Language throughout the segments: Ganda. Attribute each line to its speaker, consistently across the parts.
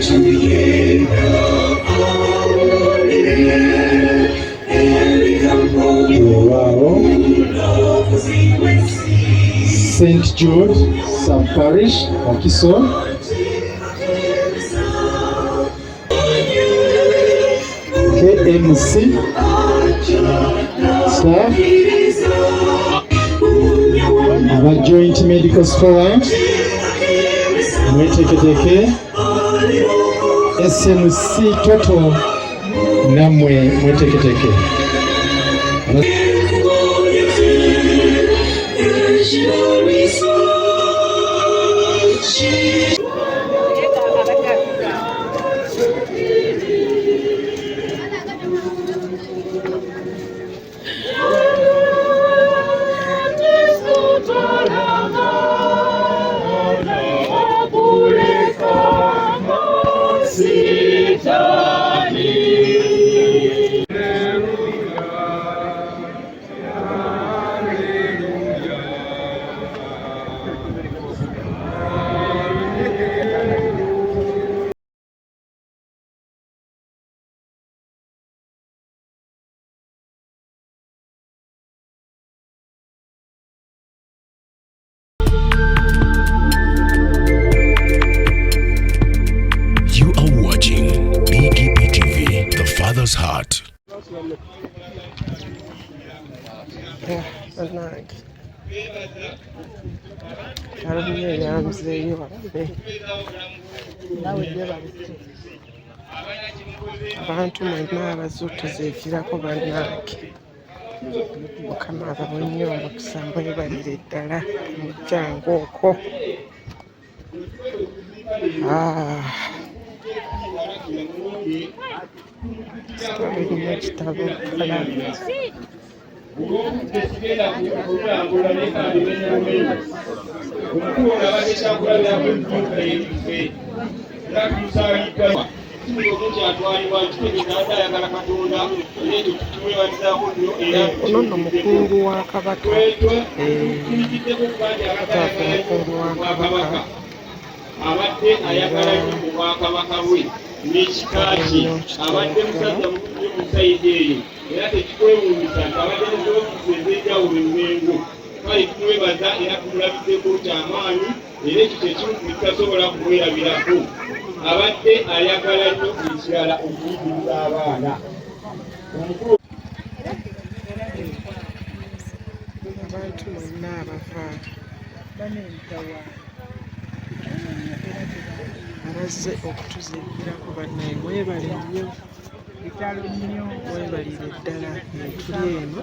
Speaker 1: St. Jude Sub-Parish, Okiso. KMC staff. Our Joint Medical Scholar. Mweteketeke. SMC Total. Namwe mweteketeke.
Speaker 2: Father's heart.
Speaker 3: Yeah, that's nice. Abantu mwenna abazuutuzeekirako bannange Mukama abawonnye omukisa mwebalire ddala mujjangu okwo. Sitolina ekitabo ono nno mukungu wa Kabaka, mukungu wa Kabaka
Speaker 4: abadde ayagala nnyo mu bwakabaka bwe n'ekikaaki abadde musajja mukulu mu sayidi eyo era tekikwewuunyisa nti abadde n'ezofiisi ez'enjawulo emmengo kale tumwebaza era tumulabiddeko kyamaanyi era ekyo kyekimu tutasobola kumwerabirako. Abadde ayagala nnyo ekirala okuyigiriza abaana.
Speaker 3: Abantu mwenna abava abazze okutuziikirako bannaye mwebale nnyo, mwebalire ddala. Tuli eno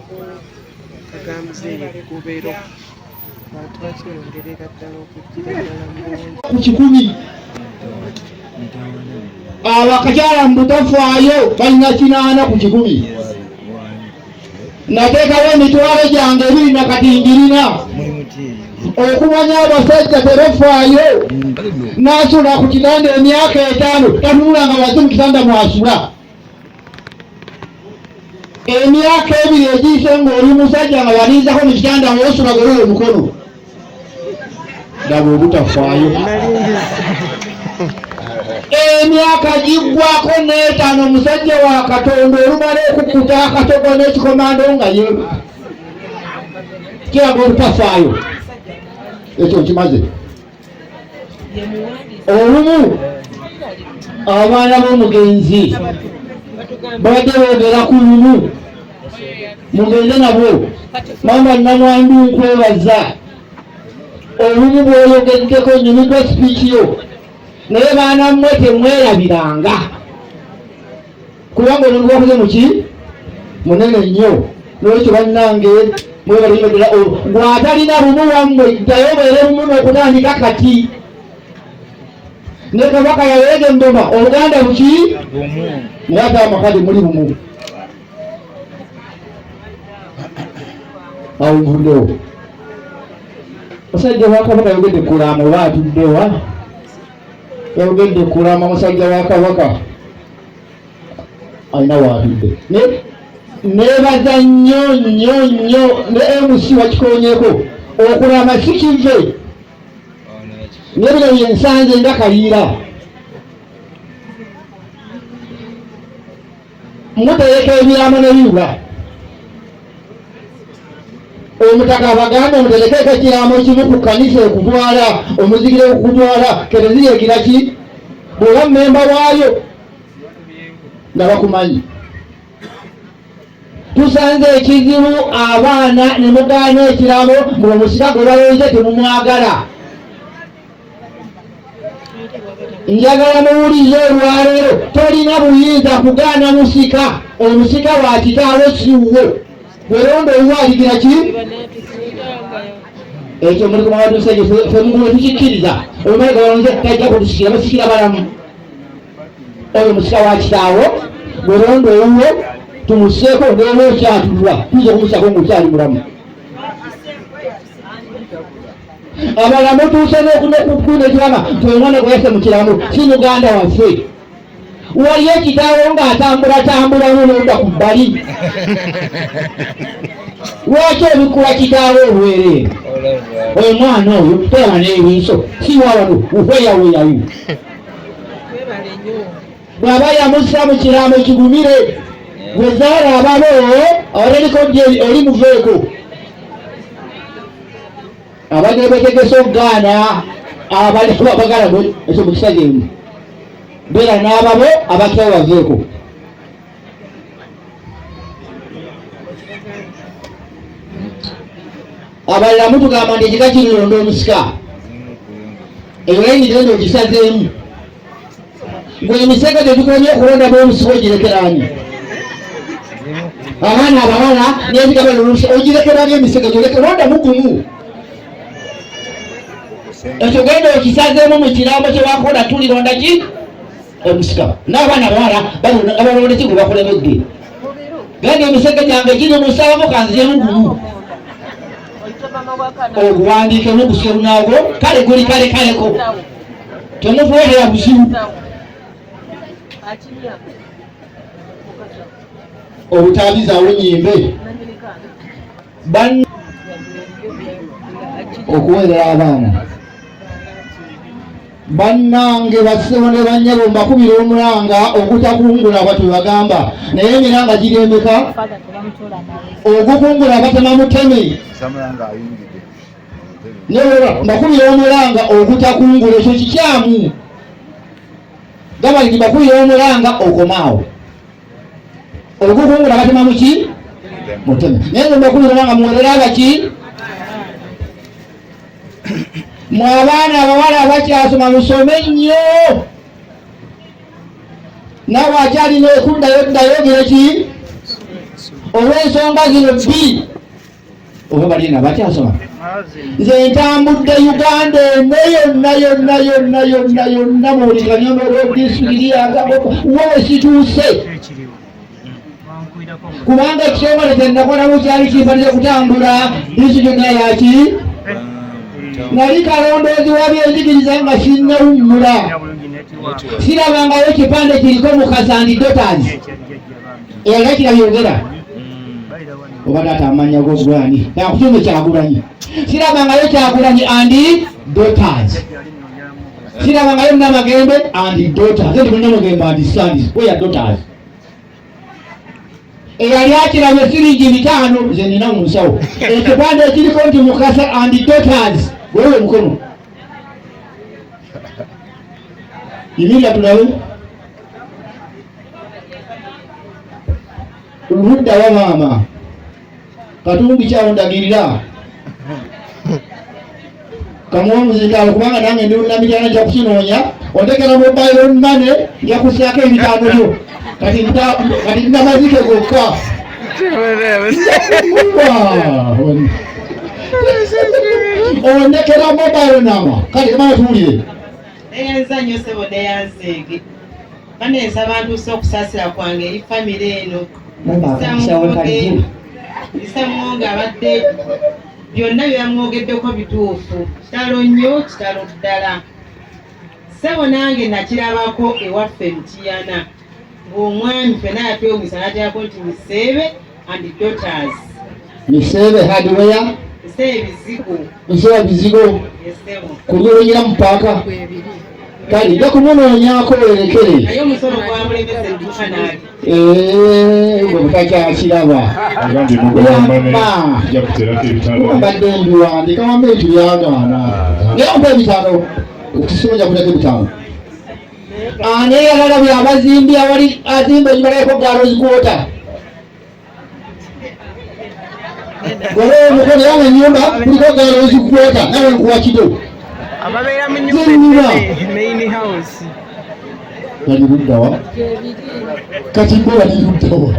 Speaker 3: Kagamzeeyo Gobero, abantu bakyeyongerera ddala okujjira ddala MUWONGE
Speaker 1: ku 10. Abakakyala mutafaayo balina 8 ku 10. Nateekawo emitwalo gyange 2 na katingirina okumanya abasajja tebafaayo. Nasula ku kitanda emyaka 5 tanula nga baze mu kitanda mwasula. Emyaka 2 egiyise ng'oli musajja nga walinzako mu kitanda ng'osula golola omukono. Daba obutafaayo. Emyaka giggwako n'etaano omusajja wa Katonda olumala okukuta akatogo n'ekikomando nga ye kiraga obutafaayo. Ekyo nkimaze. Olumu abaana b'omugenzi babadde boogera ku lumu, mugenze nabo mamba namwandu nkwebaza. Olumu bw'oyogeddeko nyumirwa sipiiki yo naye baana mmwe temwerabiranga kubanga omuntu gwakoze muki munene nnyo. N'ekyo bannange mwebalire ddala. Gw'atalina bumu wammwe ddayo obeere bumu n'okutandika kati. Ne Kabaka yaweega emboma Oluganda buki naye ate amakadi muli bumu. Awo nvuddewo. Musajja wa Kabaka yogedde Kurama oba atuddewa? Yogedde Kurama musajja wa Kabaka alina waatudde. Neebaza nnyo nnyo nnyo ne MC wakikoonyeeko okulama si kive naye bino byensanze nga kaliira. mutereka ebiraamo n'ebiba omutaka abaganda muterekeko ekiraamo kimu ku kanisa okutwala omuzikire okutwala kereziya ekiraki bw'oba mmemba waayo nga bakumanyi. Tusanze ekizibu abaana ne mugaana ekiraamo ng'omusika gwe balonze temumwagala. Njagala muwulize olwaleero tolina buyinza kugaana musika. Omusika wa kitaawo siwo. Weronda owaligira ki? Ekyo muliko mwabatuse ekyo ffe mugulu tukikkiriza. Omumalega balonze tajja kutusikira basikira balamu. Oyo musika wa kitaawo weronda owuwo tumuseeko ng'oba okyatulwa tuyinza okumusako ng'okyali mulamu. Abalamu tuuse n'okukunda ekirama omwana gwe yaffe mu kiramu si muganda waffe. Waliyo ekitaawo ng'atambulatambulamu n'odda ku bbali. Lwaki obikula kitaawo olwereere? Oyo mwana oyo tolaba n'ebinso si wawano uweyaweyayo. Bw'aba yamussa mu kiraamo kigumire wezaala ababo abateliko oli muveeko. Abadde betegese okugaana abalimu abagala ekyo mu kisa gyemu beera n'ababo abakyawo baveeko. Abalala mutugamba nti ekika kirironda omusika eyo layinire ndo ogisazeemu gwe emisege gyetukomye okulonda b'omusika ogirekerani abaana abawala n'ebigaba ogirekerani emisege gyolekeronda mugumu. Ekyo genda okisazeemu mu kiraamo kye bakola tulironda ki omusika n'abaana abawala abalonda ki gwe bakulemedde. Genda emisege gyange giri musaamu kanziremu gumu oguwandiike n'oguseru naagwo kale guli kalekaleko temufuuhera buzibu. Obutaabizaawo nyimbe okuweerera abaana bannange bassebo ne bannyabo mbakubira omulanga ogutakungula bwatwe bagamba naye emiranga giri emeka ogukungula batema muteme mbakubira omulanga ogutakungula ekyo kikyamu gamba nti mbakubira omulanga okomaawo ogukungula batema muki muteme naye mbakubira omulanga muweerera abaki mwabaana abawala abakyasoma musome nnyo nawe akyalina okuddayo ki olw'ensonga zino bbiri oba balina bakyasoma. Nze ntambudde Uganda yonna mu buli kanyombero disitulikiti yagabo wesituuse kubanga ekitongole kyenakolamu kyali kimpaliza kutambula disitulikiti yonna yaki nali kalondoozi wa byenjigiriza nga sinnawummula sirabangayo kipande kiriko mukasa and daughters era kirabyogera oba taata amanya g'ogwani yakutume Kyagulanyi sirabangayo Kyagulanyi and daughters sirabangayo Namagembe and daughters endi Namagembe and sons where daughters eyali akirabye siringi 5 ze nina mu nsawo ekipande ekiriko nti mukasa and daughters wewe mkono imila tunawe uludda wa mama katumbi kyawo ndagirira kamwomuzikalo kubanga nange ndi unamijana nja kukinoonya ondekera mobile money yakusyako 5 byo kati ndamazike gokka ondekera mobile nama kati kamana tuwulire
Speaker 2: neyanzanyo sebo neyanzeege baneesa bantuuse okusaasira kwange eri famire eno bisamwonge abadde byonna byamwogeddeko bituufu kitalo nnyo kitalo ddala sebo nange nakirabako ewaffe Mutiyana ng'omwami fena yatwewunyisa natyako nti Miseebe and daughters.
Speaker 1: Miseebe hardware
Speaker 2: Miseebe bizigo
Speaker 1: bizigo kulyolonyera mu paaka kali nja kumunonyako olekere
Speaker 2: naye omusolo gwamulemeza edduka naali
Speaker 1: gwe butakyakiraba mbadde mbiwandika wambe tubyagaana naye ompa ebitano okusimonja kuleka ebitano naye alalabye abazimbi awali azimba enyimalayeko galozikuota mukono yange enyumba kuliko galozikuota nawe nkuwakido
Speaker 3: ababeera mu nyumba main house
Speaker 1: bali luddawa kati bo bali luddawa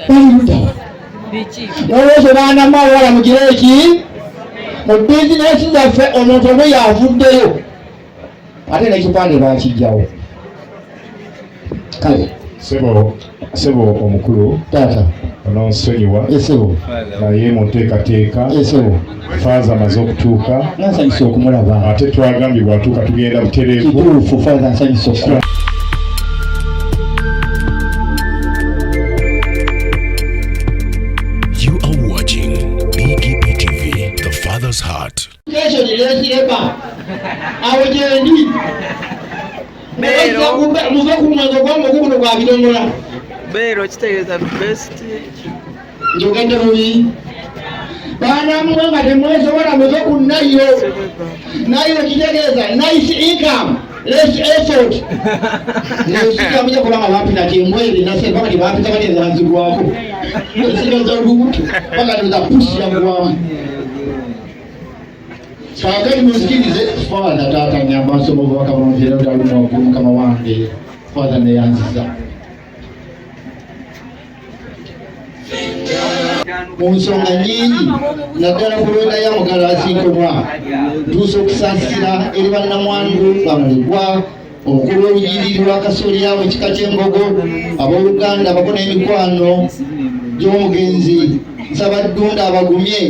Speaker 1: bali luddawa olwekyo baana mawala mugire eki mu bizinesi zaffe omuntu omwe yavuddeyo ate nekipande bakijjawo kale
Speaker 5: sebo omukulu
Speaker 1: taata
Speaker 5: ononsonyiwa
Speaker 1: esebo
Speaker 5: naye muteekateeka
Speaker 1: esebo
Speaker 5: faaza amaze okutuuka
Speaker 1: nansanyusa okumulaba
Speaker 5: ate twagambye bwatuuka tugenda butereevu
Speaker 1: kituufu faaza nsanyusa okumulaba.
Speaker 6: You are watching BGPtv, the Father's Heart.
Speaker 1: Kesho nilesireba awo gyendi muve ku mwango gwange ogubuno gwa bidongola
Speaker 3: Gobero kitegeeza best
Speaker 1: njogedde bubi baana mmwe nga temwesobola muve ku nayo kitegeeza nice income less effort nesikamija kubanga bapita timbwere nase mpaka tibapita batezanzibwako esigaza olubuto paka tezapusira bwamu kakati musikirize father taata nyamba nsomo bwaka bwonjera utalumu waggulu mukama wange father neyanziza mu nsonga nyingi naddala kulonda ya mugalo asinkomwa tuusa okusaasira eri bannamwandu bamulegwa omukulu w'olujiriri lwa kasolya mu kika ky'embogo abooluganda abako n'emikwano gy'omugenzi nsaba ddunda abagumye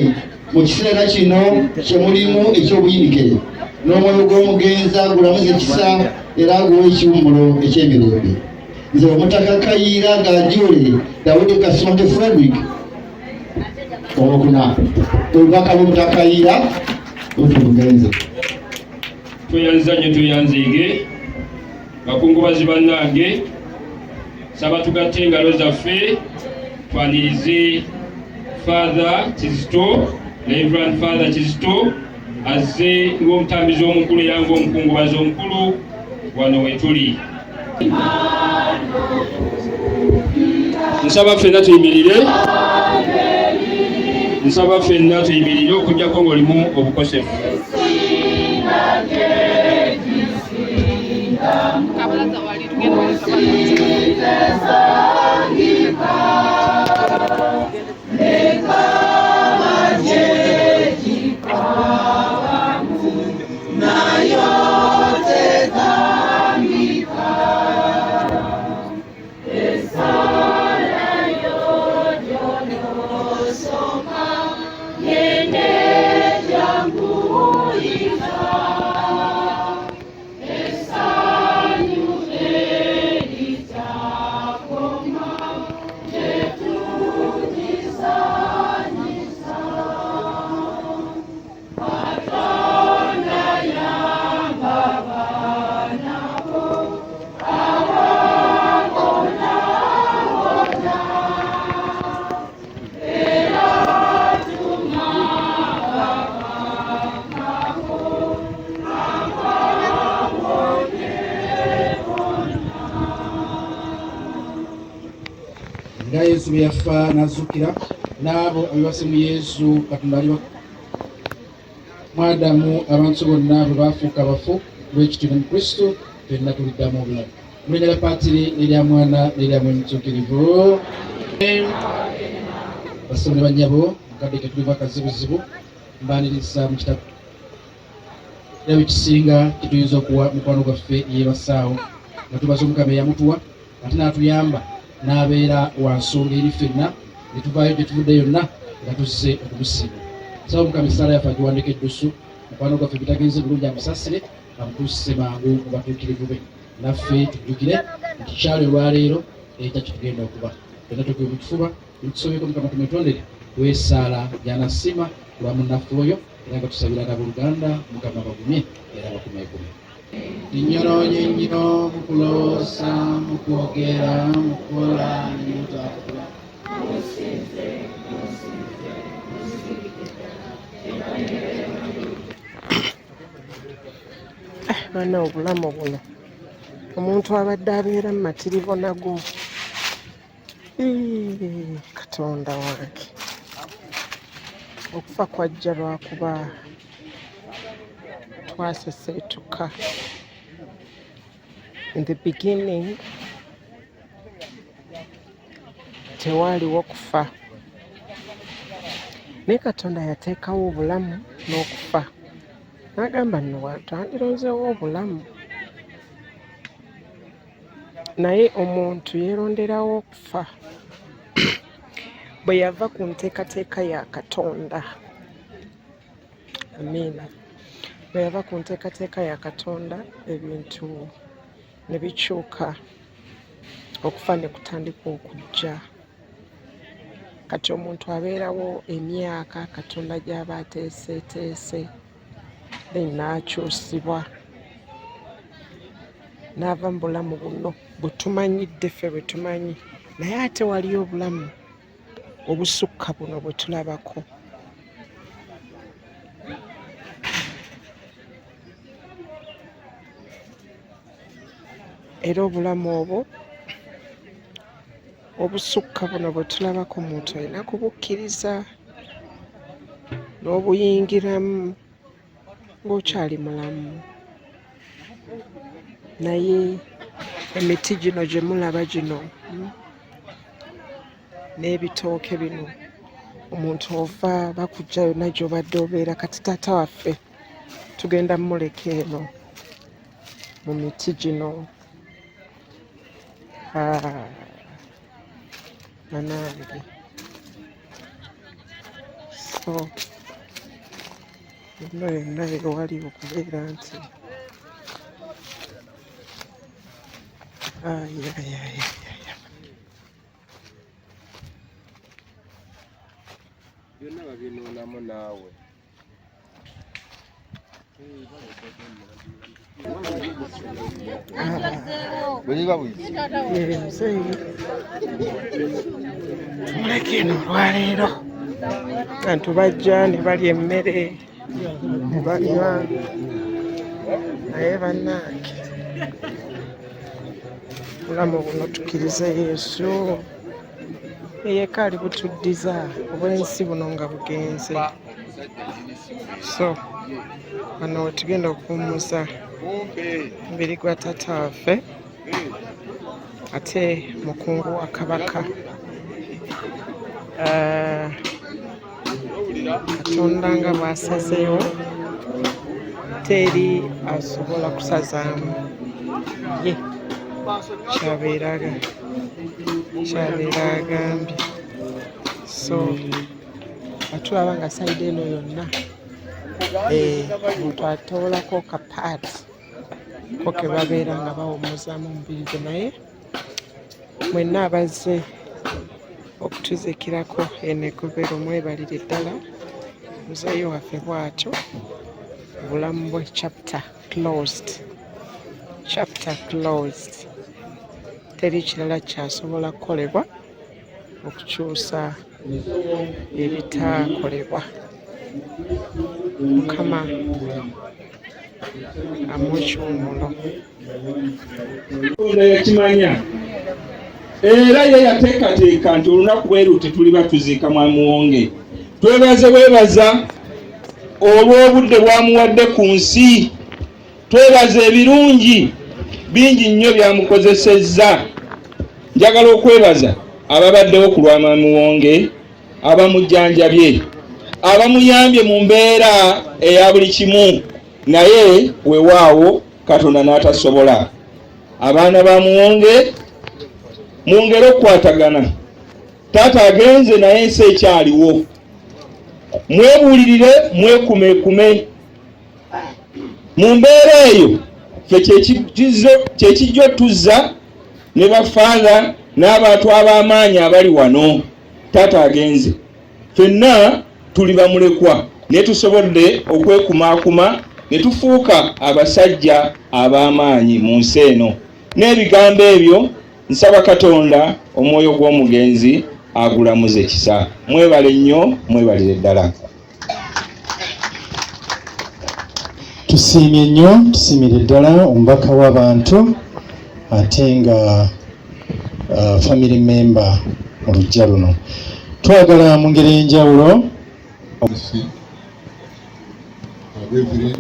Speaker 1: mu kiseera kino kyemulimu eky'obuyinike n'omwoyo gw'omugenzi agulamuza ekisa era aguwa ekiwummulo eky'emirembe nze omutaka kayiira gajule dawudi kasonte frederick olwokuna olubaka lw'omutaka kayiira otubugenze
Speaker 4: tweyanziza nnyo tweyanziige bakungubazi bannange saba tugatte engalo zaffe twanirize Father Kizito Reverend Father Kizito azze ng'omutambizi omukulu era ng'omukungubazi omukulu wano wetuli. Nsaba ffenna tuyimirire okujjako ng'olimu obukosefu.
Speaker 7: nga Yesu bwe yafa n'azuukira n'abo abibase mu Yesu Katonda ali mwadamu abantu bonna bwe baafuuka abafu lwekityo ne mu Kristo ffenna tuliddamu obulamu mu linnya lya Paatiri n'erya Mwana n'erya Mwoyo Mutuukirivu. Basawo ne bannyabo mukadde ke tulimu akazibuzibu mbaaniriza mu kitabo era bikisinga kituyinza okuwa mukwano gwaffe yeebasaawo nga tubaza Omukama eyamutuwa ate n'atuyamba n'abeera wa nsonga eri ffenna ne tuvaayo gye tuvudde yonna nga tuzze okumusiima. Nsaba Omukama essaala yaffe agiwandika eddusu mukwano gwaffe bitagenze bulungi amusasire amutuusise mangu mu batuukirivu be naffe tujjukire nti kyalo olwaleero ekya kitugenda okuba ffenna tukuye mu kifuba tukisobeko Mukama tumwetondere weesaala gy'anasiima lwa munnaffe oyo era nga tusabira n'abooluganda Mukama bagumye era bakumekume. Nnyolonye nnyo mu kuloosa, mu kwogera, mu kukola ne mutambula.
Speaker 3: Bana obulamu buno omuntu abadde abeera mu matirivo nagwo. Katonda wange okufa kwajja lwakuba twaseseetuka. In the beginning tewaaliwo kufa, naye Katonda yateekawo obulamu n'okufa. N'agamba nno twandironzeewo obulamu, naye omuntu yeeronderawo okufa bwe yava ku nteekateeka ya Katonda. Amiina. Bwe yava ku nteekateeka ya Katonda ebintu ne bikyuka, okufa ne kutandika okujja. Kati omuntu abeerawo emyaka Katonda gy'aba ateeseteese, then n'akyusibwa n'ava mu bulamu buno bwe tumanyidde ffe bwe tumanyi, naye ate waliyo obulamu obusukka buno bwe tulabako. Era obulamu obwo obusukka buno bwe tulabako omuntu alina kubukkiriza n'obuyingiramu ng'okyali mulamu. Naye emiti gino gye mulaba gino n'ebitooke bino, omuntu ova bakujja yonna gy'obadde obeera. Kati taata waffe tugenda muleka eno mu miti gino. Banange, so yonna ewali okubeera nti
Speaker 8: byonna babinuunamu naawe.
Speaker 3: tumuleka eno olwaleero. Abantu bajja ne balya emmere ne banywa, naye bannange obulamu buno tukkirize Yesu yekka ali butuddiza obw'ensi buno nga bugenze. So wano we tugenda okuwummuza mubiri gwa taata waffe ate mukungu wa Kabaka. Katonda nga bw'asazeewo teri asobola kusazaamu, ye kyabeera agambye. So batulaba nga sayidi eno yonna omuntu atoolako kapaati ko ke babeera nga bawummuzaamu omubiri gwe. Naye mwenna abazze okutuzikirako eno e Gobero mwebalire ddala. Muzeeyi waffe bw'atyo, obulamu bwe chapter closed. Teri kirala kyasobola kukolebwa okukyusa ebitaakolebwa. Mukama amuwe ekiwummulo.
Speaker 4: Katonda yakimanya era ye yateekateeka nti olunaku bwe luti tuliba tuziika MUWONGE. Twebaza olw'obudde bwamuwadde ku nsi. Twebaza ebirungi bingi nnyo byamukozesezza. Njagala okwebaza ababaddewo ku lwa MUWONGE, abamujjanjabye, abamuyambye mu mbeera eya buli kimu, naye weewaawo Katonda n'atasobola. Abaana ba MUWONGE mwongere okukwatagana. Taata agenze naye ensi ekyaliwo. Mwebuulirire, mwekumeekume. Mu mbeera eyo ffe kyekijjo tuzza ne bafaanga n'abantu ab'amaanyi abali wano. Taata agenze, ffenna tuli bamulekwa. ne tusobodde okwekumaakuma ne tufuuka abasajja ab'amaanyi mu nsi eno. N'ebigambo ebyo nsaba Katonda omwoyo gw'omugenzi agulamuze kisa. Mwebale nnyo, mwebalire ddala.
Speaker 9: Tusiimye nnyo, tusiimire ddala omubaka w'abantu ate nga family member mu luggya luno. Twagala mu ngeri enjawulo
Speaker 10: Reverend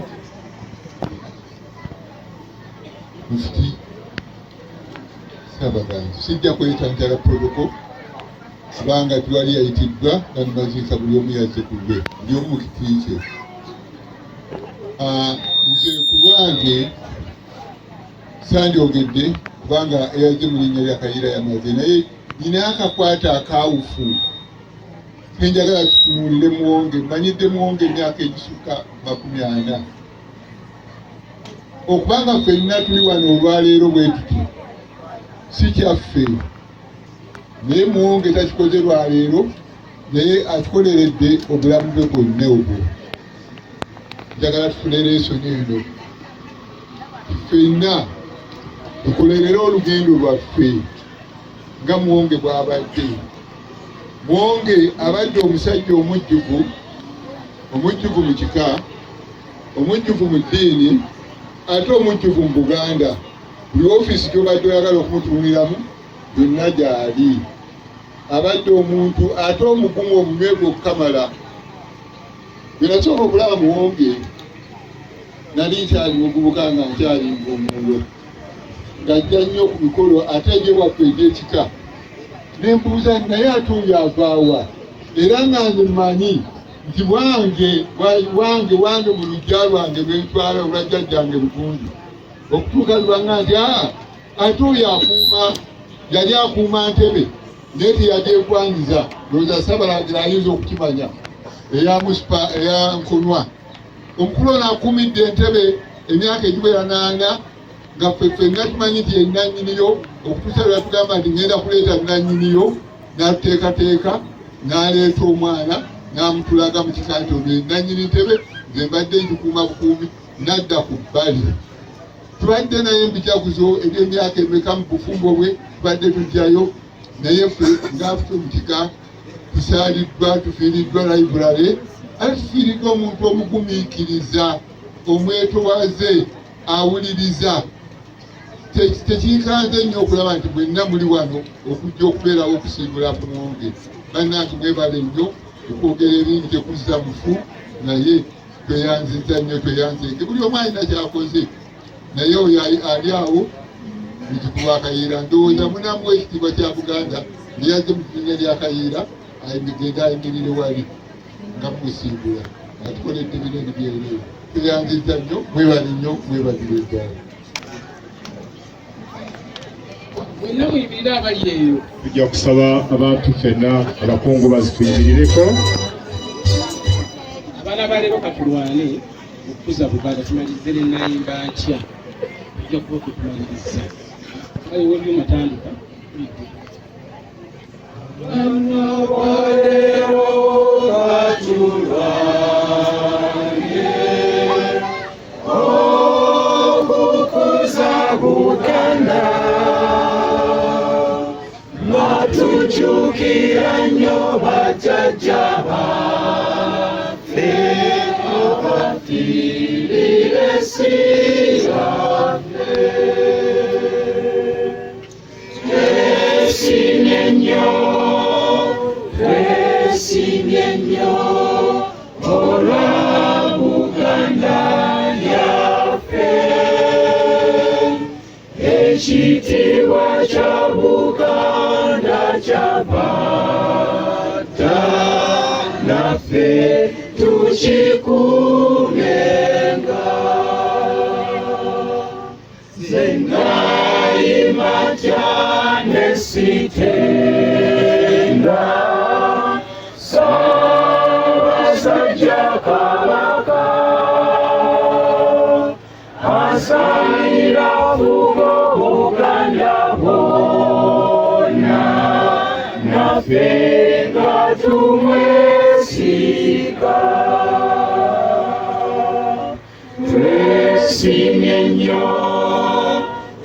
Speaker 10: Mufti Sabaganzi sijja kwetantala protocol kubanga twali yayitiddwa nanumaziika buli omu yazze ku lwe ndi omu mu kiti kye. Nze ku lwange sandyogedde kubanga eyazze mu linnya lya Kayiira yamaze, naye nina akakwata akawufu kenjagala tutunuulire Muwonge. Mmanyidde Muwonge emyaka egisukka 40. Okubanga ffenna tuli wano olwaleero bwe tuti si kyaffe, naye Muwonge takikoze lwaleero, naye akikoleredde obulamu bwe bwonna obwo. Njagala tufune leesoni eno ffenna tukolerere olugendo lwaffe nga Muwonge bw'abadde. Muwonge abadde omusajja omujjuvu mu kika, omujjuvu mu ddiini, ate omujjuvu mu Buganda. Buli ofiisi gy'obadde oyagala okumutuuliramu byonna gy'ali. Abadde omuntu ate omugumu omunywevu okukamala. Bwe nasooka okulaba Muwonge nali nkyali muvubuka nga nkyali ng'omulo, ng'ajja nnyo ku mikolo ate egy'ewaffe egy'ekika. Nembuuza naye atuuyo avaawa, era nga nze mmanyi nti wange mu luggya lwange lwentwala olwa jjajjange Lugunju okutuuka lubanga nti atuuyo akuuma, yali akuuma Ntebe naye teyagyekwanyiza. Lowooza Ssaabalagira ayinza okukimanya eya Nkonwa. Omukulu ono akuumidde Entebbe emyaka egiwera 8 nga ffenna tumanyi nti ye nnannyiniyo. Okutuusa lwe tugamba nti ngenda kuleeta nnannyiniyo, n'atuteekateeka n'aleeta omwana n'amutulaga mu kika nti ono ye nnannyini Ntebbe, nze mbadde ngikuuma bukuumi, n'adda ku bbali. Tubadde naye mbijaguzo eby'emyaka emeka mu bufumbo bwe tubadde tujjayo, naye ffe ng'affe mu kika tusaaliddwa, tufiiriddwa library, ate tufiiriddwa omuntu omugumiikiriza, omwetowaze, awuliriza. Tekinkanze nnyo okulaba nti mwenna muli wano okujja okubeerawo okusiibula ku Muwonge. Bannange mwebale nnyo, okwogera ebingi tekuzza mufu, naye tweyanzizza nnyo, tweyanzenge. Buli omu alina kyakoze, naye oyo ali awo mukikuba Kayiira. Ndowooza munamu w'ekitiibwa kya Buganda lyazze mu linnya lya Kayiira genda ayimirire wali nga mumusiibula. Atukoledde binene byereere. Tweyanzizza nnyo, mwebale nnyo, mwebazibwe eddala.
Speaker 5: Tujja kusaba abantu ffenna abakungu bazituyimirireko.
Speaker 7: Abaana baleero katulwane okukuza Buganda tumalirize n'ennayimba nkya. Tujja kuba tutumaliriza. Kale woli omatandika. Abaana baleero katulwane okukuza Buganda. Tujjukira nnyo bajjajja baffe abafiirira ensi yaffe. Twesiimye nnyo olwa Buganda yaffe. Ekitiibwa kya Buganda kyabata naffe tukikuumenga. Nze nayima cyane sitenda Ssaabasajja Kabaka asaanira fugo Buganda bwonna naffe nga tumwesiga.
Speaker 11: nnyo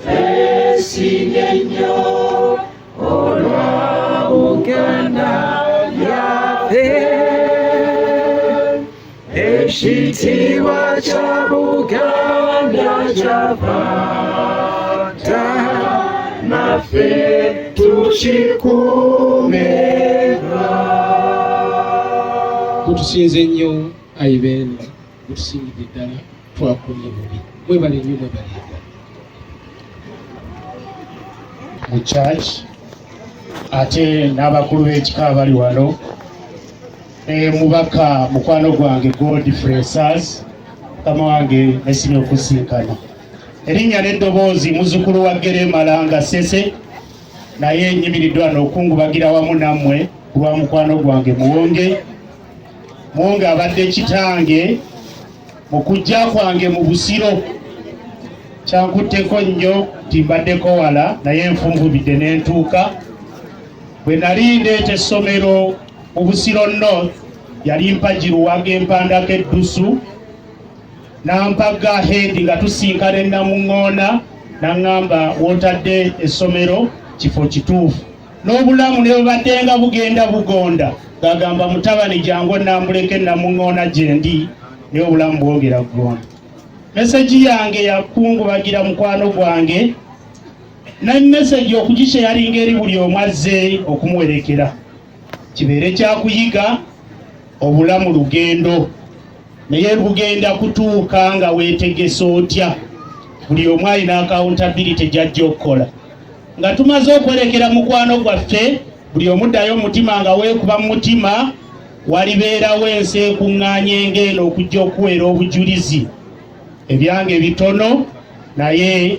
Speaker 11: twesimye nnyo olwa Uganda yaffe ekitiibwa kya Buganda kyavaata naffe tukikuumenga.
Speaker 7: Gutusinze nnyo ayibeeni, gutusingidde ddala, twakumye bubi. Mwebale nnyo, mwebale ddala.
Speaker 5: Mu church ate n'abakulu b'ekika abali wano, mubaka mukwano gwange Godfrey Sars, mukama wange nesibye okusinkana. Erinnya n'eddoboozi muzzukulu wa Malanga Sese, naye nyimiriddwa n'okungubagira wamu nammwe ku lwa mukwano gwange Muwonge. Muwonge abadde kitange mu kujja kwange mu Busiro. Kyankutteko nnyo nti mbaddeko wala naye nfunvubidde n'entuuka. Bwe nali ndeeta essomero mu Busiro North, yali mpagiruwaga empandako eddusu, nampaga heedi nga tusinkana e Namuŋŋoona, naŋŋamba w'otadde essomero kifo kituufu. N'obulamu ne bubadde nga bugenda bugonda, gagamba mutabani jangu nambuleke e Namuŋŋoona gye ndi, naye obulamu bwongera kugonda. Meseji yange yakungubagira mukwano gwange, na meseji okugisha yalinga eri buli omu azze okumuwerekera. Kibeere kyakuyiga, obulamu lugendo, naye bugenda kutuuka nga weetegese otya. Buli omu alina accountability gy'ajja okukola. Nga tumaze okwerekera mukwano gwaffe, buli omu ddayo omutima nga weekuba mu mutima, walibeerawo ensi ekuŋŋaanye ng'eno okujja okuweera obujulizi. Ebyange bitono, naye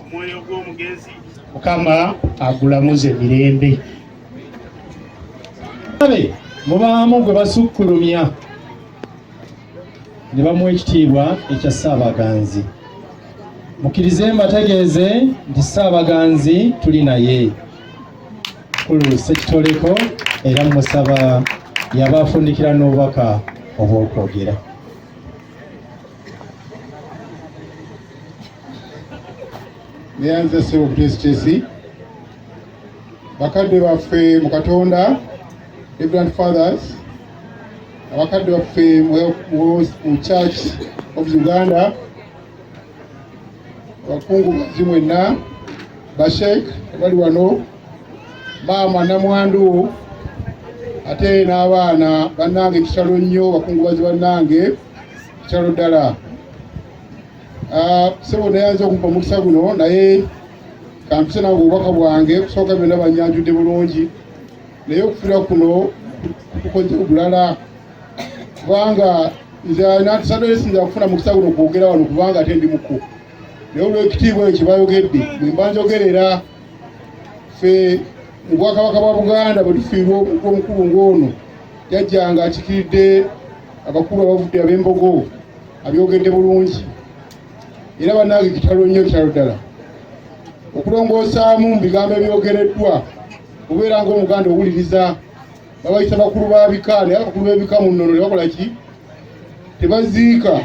Speaker 5: omwoyo gw'omugenzi Mukama agulamuze emirembe.
Speaker 9: Mubaamu gwe basukkulumya ne bamuwa ekitiibwa ekya Ssaabaganzi. Mukkirize mbategeeze nti Ssaabaganzi tuli naye. Mukulu Ssekitoleko era musaba yabafundikira n'obubaka obw'okwogera.
Speaker 10: Neyanze Ssebo Kristo bakadde baffe mu Katonda, Reverend Fathers, abakadde baffe mu Church of Uganda, abakungubazi mwenna, Bashek bali wano, maama Namwandu, ate n'abaana bannange kitalo nnyo, bakungubazi bannange kitalo ddala. Ssebo neyanze okumpa omukisa guno, naye kampise nange obubaka bwange kusooka byonna banyanjudde bulungi, naye okufiira kuno tukoze obulala kubanga nze nantisadde sinza kufuna mukisa guno okwogera wano kubanga ate ndi muku, naye olw'ekitiibwa ekyo bayogedde bwe mba njogerera. Ffe mu Bwakabaka bwa Buganda bwe tufiirwa omukulu ng'ono, jjajjange akikiridde abakulu abavudde ab'embogo, abyogedde bulungi era bannange kitalo nnyo, kitalo ddala. Okulongoosaamu mu bigambo ebyogereddwa, obeera ng'Omuganda owuliriza, babayita bakulu ba bika, naye abakulu b'ebika mu nnono ne bakola ki? Tebaziika.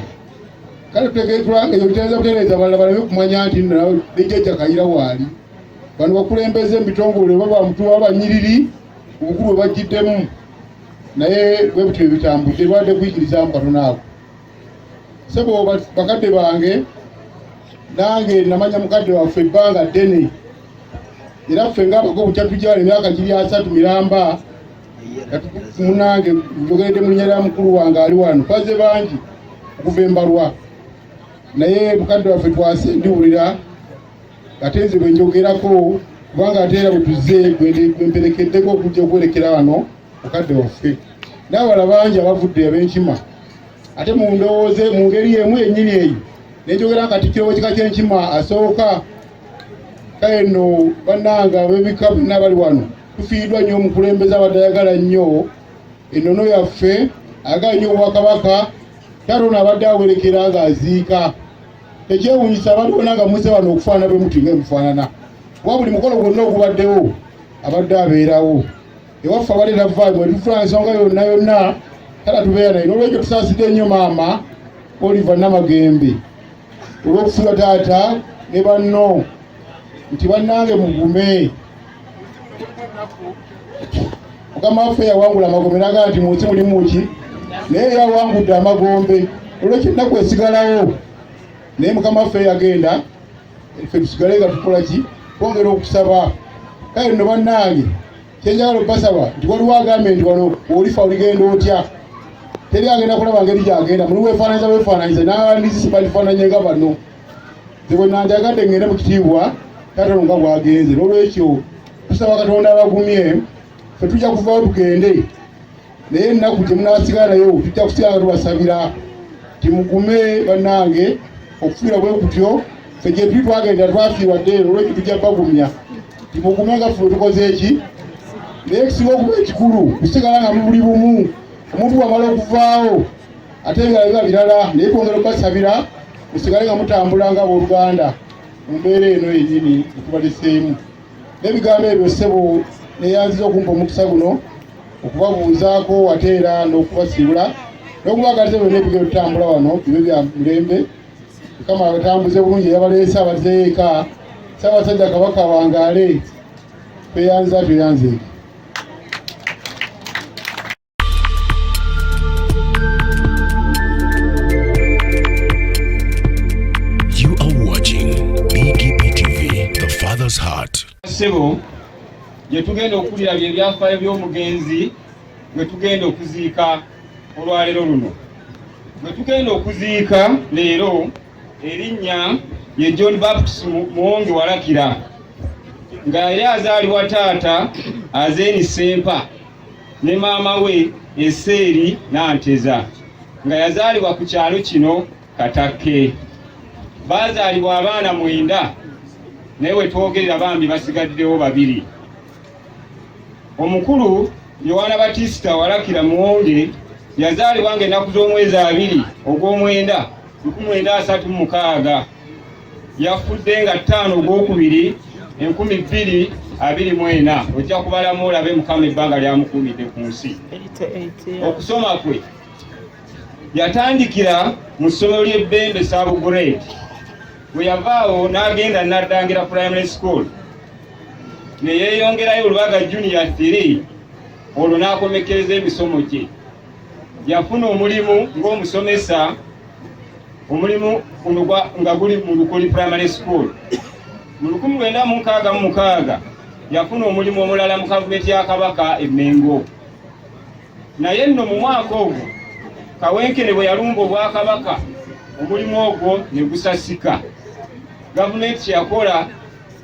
Speaker 10: Kale tutegeezwa eyo bitayinza kutereeza abalala balabe kumanya nti nno bejjajja Kayira waali. Bano bakulembeze mu bitongole baba bamutuwa abanyiriri obukulu bwe bajjiddemu, naye bwe butyo bitambudde badde kuyigirizamu katono ako. Ssebo bakadde bange, nange namanya mukadde waffe ebbanga ddene, era ffe ng'abago bukyatujjala emyaka giri 3 miramba, munange njogeredde mu linnya lya mukulu wange ali wano, twaze bangi okuva embalwa, naye mukadde waffe twase ndiwulira ate nze bwe njogerako kubanga ate era bwe tuzze bwe mperekeddeko okujja okwerekera wano mukadde waffe. N'abalala bangi abavudde ab'enkima, ate mu ndowooze mu ngeri emu yennyini eyo nenjogera nga Katikkiro w'ekika ky'Enkima asooka. Kale nno bannange ab'ebika bonna bali wano tufiiriddwa nnyo omukulembeze abadde ayagala nnyo ennono yaffe, ayagala nnyo Obwakabaka, Tarono abadde awerekera ng'aziika. Tekyewuunyisa abantu bonna nga muzze wano okufaanana bwe muti ng'emufaanana, kuba buli mukolo gwonna ogubaddewo abadde abeerawo. Ewaffe abadde tavaayo bwe tufuna ensonga yonna yonna kale tubeera naye. N'olwekyo tusaasidde nnyo maama Oliver Namagembe, olw'okufiwa taata ne banno nti bannange mugume. Mukama waffe yawangula amagombe n'agamba nti mu nsi mulimu ki, naye yawangudde amagombe olw'ekyo ennaku esigalawo. Naye Mukama waffe yagenda ffe tusigale nga tukola ki, twongera okusaba. Kale nno bannange kyenjagala okubasaba nti waliwo agambe nti wano olifa oligenda otya, teri agenda kulaba ngeri gyagenda, muli weefaananyiza weefaananyiza n'abandiisi balifaananye nga bano. Nze bwe nandyagadde ngende mu kitiibwa taata nga bwagenze. N'olwekyo tusaba Katonda abagumye, ffe tujja kuvaawo tugende, naye ennaku gye munaasigala nayo tujja kusigala nga tubasabira nti mugume bannange. Okufiira bwe kutyo ffe gye tuli twagenda twafiirwa ddeero, olwekyo tujja bagumya nti mugume nga ffe tukoze eki. Naye ekisinga okuba ekikulu kusigala nga mubuli bumu, omuntu bw'amala okuvaawo ate ebirala biba birala, naye twongera okubasabira musigale nga mutambula nga abooluganda mu mbeera eno yennyini etubaleseemu. N'ebigambo ebyo ssebo neeyanziza okumpa omukisa guno okubabuuzaako ate era n'okubasiibula n'okubagaliza byonna ebigero tutambula wano bibe bya mulembe. Mukama abatambuze bulungi eyabaleese abazzeeyo eka. Ssaabasajja Kabaka wangaale, tweyanza tweyanzeeko.
Speaker 6: You are watching BGPtv, the Father's Heart.
Speaker 4: Sebo gye tugenda okuwulira bye byafaayo by'omugenzi gwe tugenda okuziika olwaleero luno. Gwe tugenda okuziika leero erinnya ye John Baptist Muwonge Walakira, nga yali azaalibwa taata Azeeni Sempa ne maama we Eseeri Nanteza, nga yazaalibwa ku kyalo kino Katakke. Baazaalibwa abaana 9 naye we twogerera bambi basigaddewo 2. Omukulu Yohana Batisita Walakira Muwonge yazaalibwa ng'ennaku z'omwezi 2 ogw'omwenda 1936. Yafudde nga 5 Ogwokubiri 2024. Ojja kubalamu olabe Mukama ebbanga lyamukuumidde ku nsi. Okusoma kwe yatandikira mu ssomero ly'Ebbembe Grade. Bwe yavaawo n'agenda n'addangira primary school, ne yeeyongerayo Olubaga Junior 3, olwo n'akomekereza emisomo gye. Yafuna omulimu ng'omusomesa, omulimu nga guli mu Lukuli Primary School. Mu 1966 yafuna omulimu omulala mu gavumenti ya Kabaka e Mengo. Naye nno mu mwaka ogwo Kawenkene bwe yalumba Obwakabaka, omulimu ogwo ne gusasika. Gavumenti yakola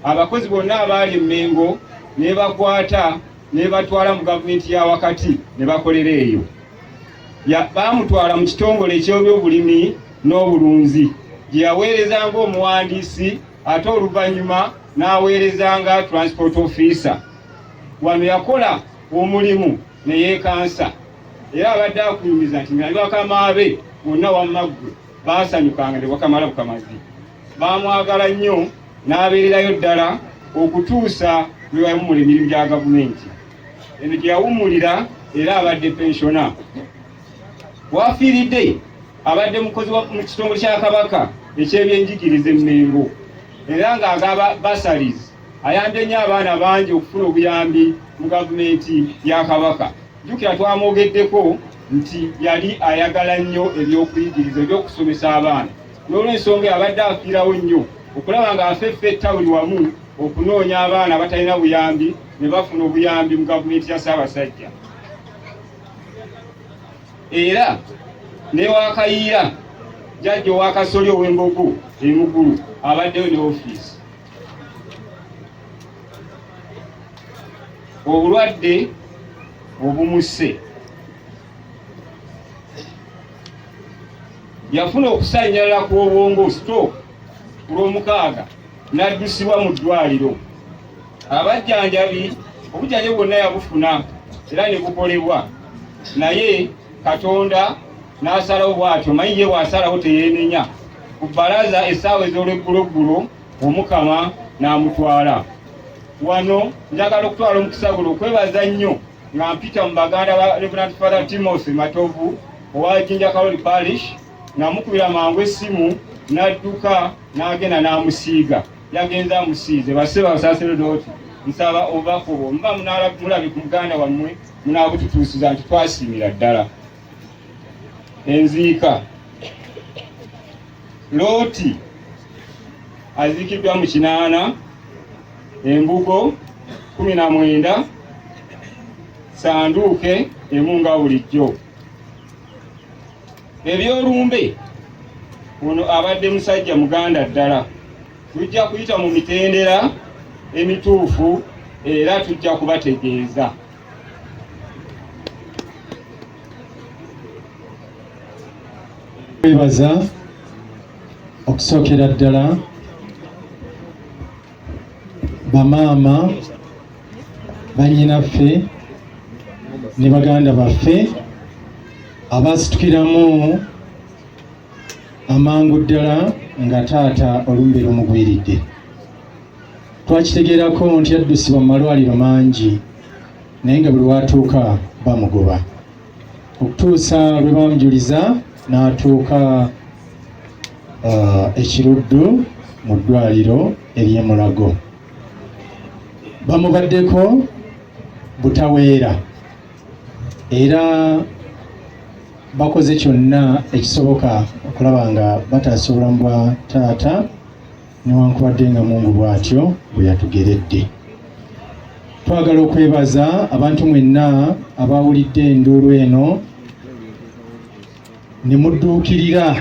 Speaker 4: abakozi bonna abaali e Mengo ne bakwata ne batwala mu gavumenti ya wakati ne bakolera eyo. Baamutwala mu kitongole eky'ebyobulimi n'obulunzi, gye yaweerezanga omuwandiisi, ate oluvannyuma n'aweerezanga transport officer. Wano yakola omulimu ne yeekansa, era abadde akuyumiza nti nga bakamaabe bonna wammaggwe baasanyukanga ne bakamala bukamazi. Baamwagala nnyo n'abeererayo ddala okutuusa lwe yawummula emirimu gya gavumenti. Eno gye yawummulira era abadde pensiona. Wafiiridde abadde mukozi mu kitongole kya Kabaka eky'ebyenjigiriza e Mengo, era ng'agaba bursaries, ayambye nnyo abaana bangi okufuna obuyambi mu gavumenti ya Kabaka. Jjukira twamwogeddeko nti yali ayagala nnyo ebyokuyigiriza, ebyokusomesa abaana. N'olw'ensonga abadde afiirawo nnyo okulaba ng'afeffe ettawuli wamu okunoonya abaana abatalina buyambi ne bafuna obuyambi mu gavumenti ya Ssaabasajja. Era ne Wakayiira Jjajja Owakasoli ow'Embogo Emugulu abaddeyo ne ofiisi. Obulwadde obumusse, yafuna okusannyala kw'obwongo stroke ku Lwomukaaga n'addusibwa mu ddwaliro. Abajjanjabi obujjanjabi bwonna yabufuna era ne bukolebwa, naye Katonda n'asalawo bw'atyo. Manyi ye bw'asalawo teyeenenya. Ku bbalaza essaawa ez'olwegguloggulo Omukama n'amutwala. Wano njagala okutwala omukisa guno okwebaza nnyo nga mpita mu baganda ba Reverend Father Timothy Matovu owa Jinja Kaloli Parish, namukubira mangu essimu n'adduka n'agenda n'amusiiga. Yagenza amusiize baseba Saaseredoti nsaba obakubo mba mulabye ku muganda wammwe munaabututuusiza nti twasiimira ddala. Enziika Looti aziikiddwa mu Kinaana, Embugo 19, Sanduuke emu nga bulijjo. Ebyolumbe ono abadde musajja muganda ddala. Tujja kuyita mu mitendera emituufu era tujja kubategeeza.
Speaker 9: Twebaza okusookera ddala bamaama bannyinaffe ne baganda baffe abasitukiramu amangu ddala nga taata olumbe lumugwiridde. Twakitegeerako nti yaddusibwa mu malwaliro mangi naye nga buli watuuka bamugoba okutuusa lwe bamujuliza n'atuuka ekiruddu mu ddwaliro ery'e Mulago. Bamubaddeko butaweera era bakoze kyonna ekisoboka okulaba nga bataasa obulamu bwa taata newankubadde nga Mungu bw'atyo bwe yatugeredde. Twagala okwebaza abantu mwenna abawulidde enduulu eno ne mudduukirira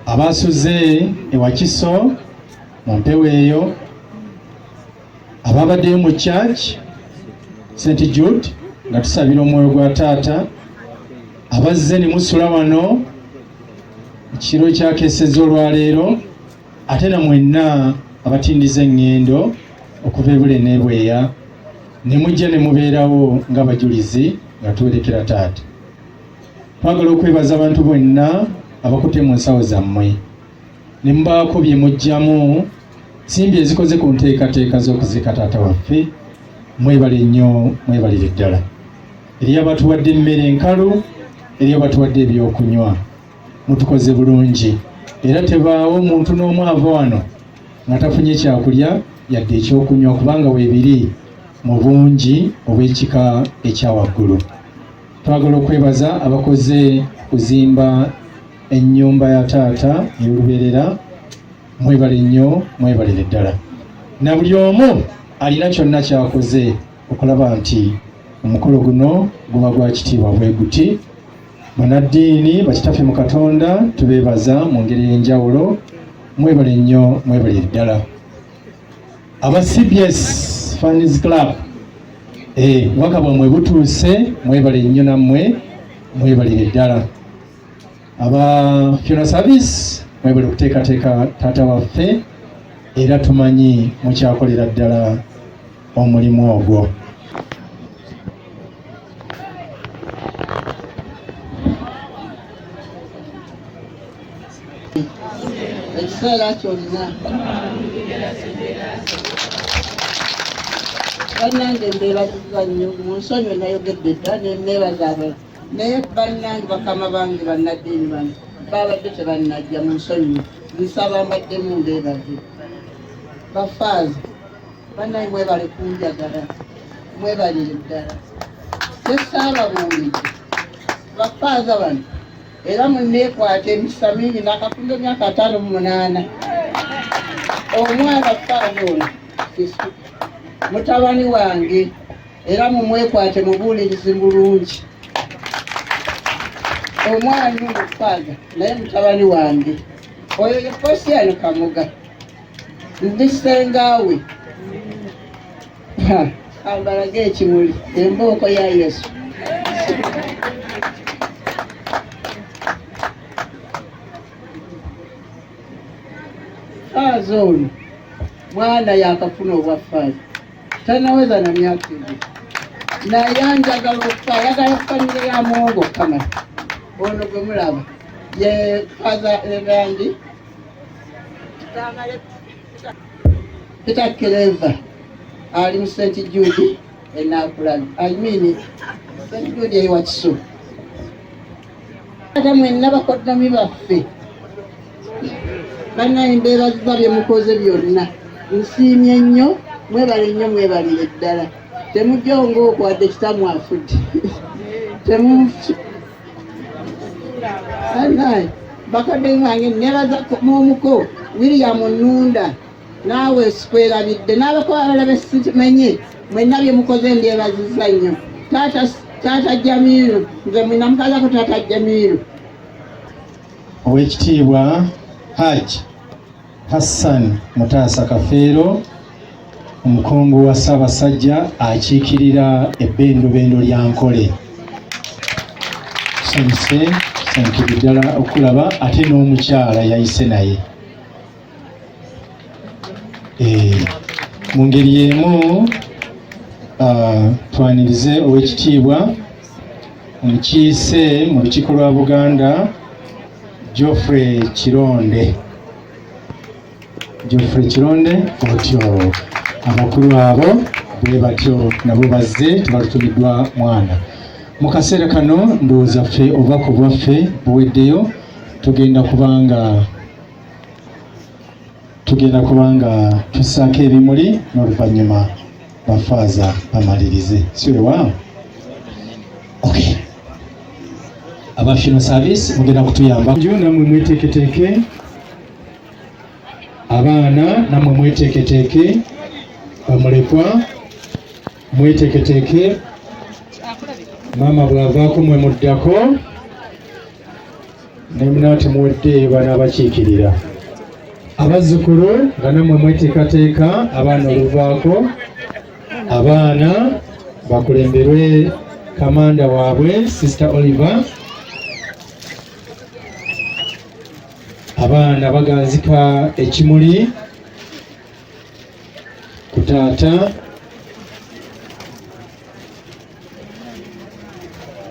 Speaker 9: abasuze ewakiso mu mpewo eyo, ababaddeyo mu church St. Jude nga tusabira omwoyo gwa taata, abazze ne musula wano kiro kyakeseza olwaleero, ate na mwenna abatindiza eŋŋendo okuva ebule n'ebweya ne mujja ne mubeerawo ng'abajulizi nga tuwerekera taata. Twagala okwebaza abantu bonna abakutte mu nsawo zammwe ne mubaako bye mujjamu, simbi ezikoze ku nteekateeka z'okuzika taata waffe. Mwebale nnyo, mwebalire ddala. Eri abatuwadde emmere enkalu, eri abatuwadde ebyokunywa, mutukoze bulungi. Era tebaawo omuntu n'omu ava wano nga tafunye kyakulya yadde ekyokunywa kubanga weebiri mu bungi obw'ekika ekya waggulu. Twagala okwebaza abakoze kuzimba ennyumba ya taata ey'olubeerera. Mwebale nnyo, mwebalire ddala. Na buli omu alina kyonna kyakoze okulaba nti omukolo guno guba gwa kitiibwa bwe guti. Bannaddiini bakitaffe mu Katonda tubeebaza mu ngeri ey'enjawulo. Mwebale nnyo, mwebalire ddala. Aba CBS Fans Club waka bwamwe butuuse, mwebale nnyo nammwe, mwebalire ddala. Aba funeral service mwebale okuteekateeka taata waffe era tumanyi mukyakolera ddala omulimu ogwo.
Speaker 12: Ekiseera kyonna bannange mbeebaziza nnyo, mu nsonyi nayogedde dda ne neebaza abala, naye bannange bakama bange bannaddiini bano babadde tebannajja mu nsonyi, nsaba mbaddemu mbeebaze. Bafaaza bannange mwebale kunjagala, mwebalire ddala. Sessaababulidde bafaaza bano era munneekwata emikisa mingi nakafunda emyaka 58. Omwana faaza ono mutabani wange era mumwekwate mubuulirizi bulungi. Omwana omufaaza naye mutabani wange oyo ye Posiyano Kamuga ndi sengaawe. Ambalage ekimuli embooko ya Yesu. Faaza ono mwana yakafuna obwafaaza tanaweza na myaka 2 naye anjagala okufa, ayagala famire ya Muwonge Kamala. Ono gwe mulaba ye Faaza Evandi Peter Keleva ali mu St. Jude St. Jude ewa Kiso. ate mwenna bakoddomi baffe bannaye mbeebaziza bye mukoze byonna nsiimye nnyo mwebale nnyo mwebalire ddala temujjonga okwadde kitamu afudde bannaye bakoddomi bange nebaza muomuko William Nunda naawe sikwerabidde n'abakwala besitumenye mwenna bye mukoze ndyebaziza nnyo taata Jamiru nze mwina mukazako taata Jamiru
Speaker 9: Owekitiibwa Haji Hassan Mutaasa Kafeero omukungu wa Ssaabasajja akiikirira ebbendobendo lya Nkole. Tusanyukidde ddala okulaba ate n'omukyala yayise naye. Mu ngeri y'emu twanirize Owekitiibwa omukiise mu lukiiko lwa Buganda Geoffrey Kironde otyo amakulu abo bwe batyo nabo bazze tebalutumiddwa mwana. Mu kaseera kano ndowooza ffe obubaka bwaffe buweddeyo tugenda kubanga tussaako ebimuli n'oluvannyuma bafaaza bamalirize siwewa. Okay. Aba funeral service mugenda kutuyamba njo namwe mweteeketeeke abaana namwe mweteeketeeke bamulekwa mweteeketeeke maama bw'avaako mwe muddako nemuna temuwedde bana abakiikirira abazzukulu nga namwe mweteekateeka abaana oluvaako abaana bakulemberwe kamanda waabwe Sister Oliver abaana baganzika ekimuli ku taata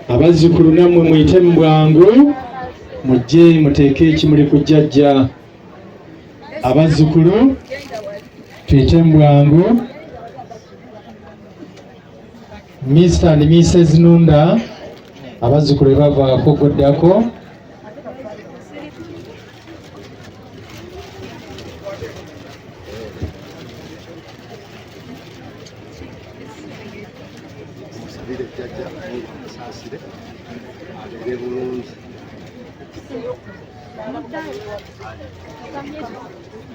Speaker 9: abazzukulu nammwe muyite mu bwangu mujje muteeke ekimuli ku jjajja abazzukulu tuyite mu bwangu Mr. and Mrs. Nunda abazzukulu bavaako goddako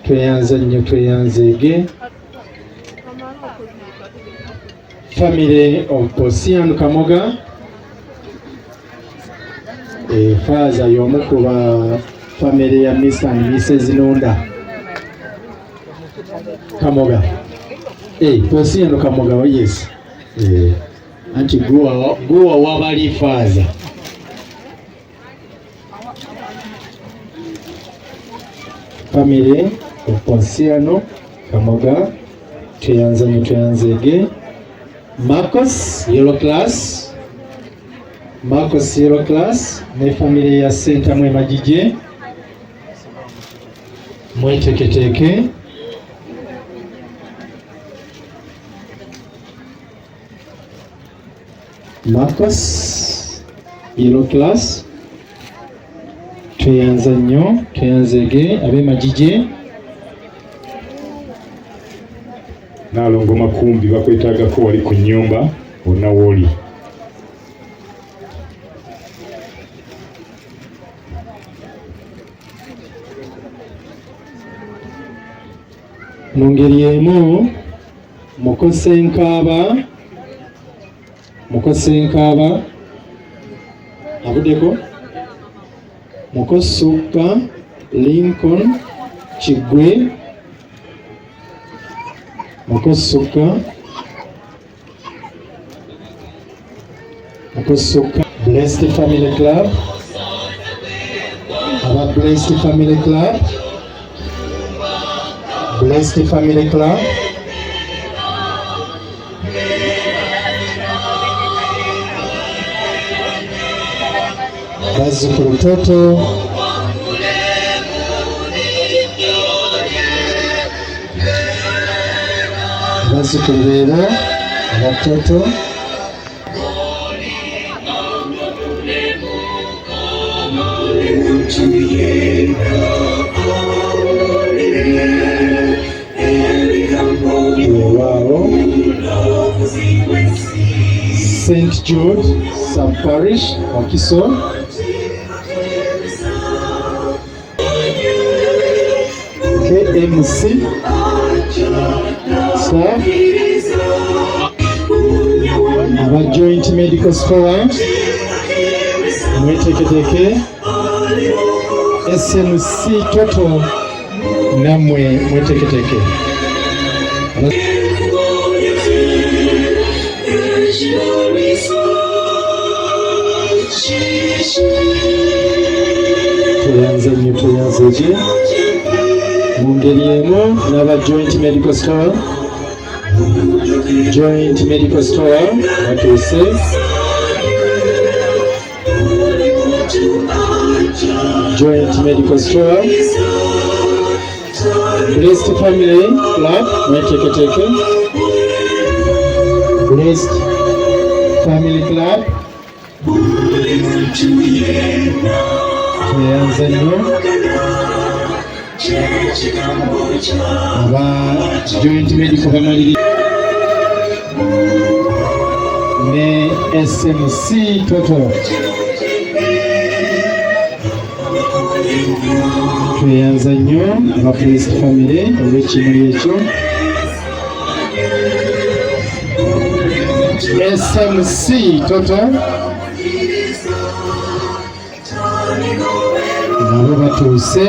Speaker 9: tweyanze nnyo tweyanzeege family of Posian Kamoga father y'omu ku ba family ya Mr. and Mrs. Nunda Kamoga Posian Kamoga yes anti guwa wabali father family of Posian Kamoga tweyanzeege Marcos Yellow Class ne family ya Senta mwe majije mweteketeeke Marcos Yellow Class tweyanza nnyo tweyanzeege ab'emajije
Speaker 13: Nalongo Makumbi bakwetaagako wali ku nnyumba wonna wooli.
Speaker 9: Mu ngeri emu Mukosenkaaba abuddeko Mukosuka Lincoln Kigwe Mukosuka Blessed Family Club aba Blessed Family Club bazzukulu toto bazzukulu beebo abatoto St. Jude Sub-Parish, Wakiso. KMC staff. Aba Joint Medical Store. Mweteketeke. SMC Toto. Namwe mweteketeke. tuyanze mu ngeri emu n'aba Joint Medical Store. Joint Medical Store batuuse. Joint Medical Store. Blessed Family Club mweteketeke. Blessed Family Club. Tuyanze nnyo. Aba Joint Medical Family ne SMC Toto. Tuyanze nnyo aba Blessed Family olw'ekintu ekyo. SMC Toto nabo batuuse.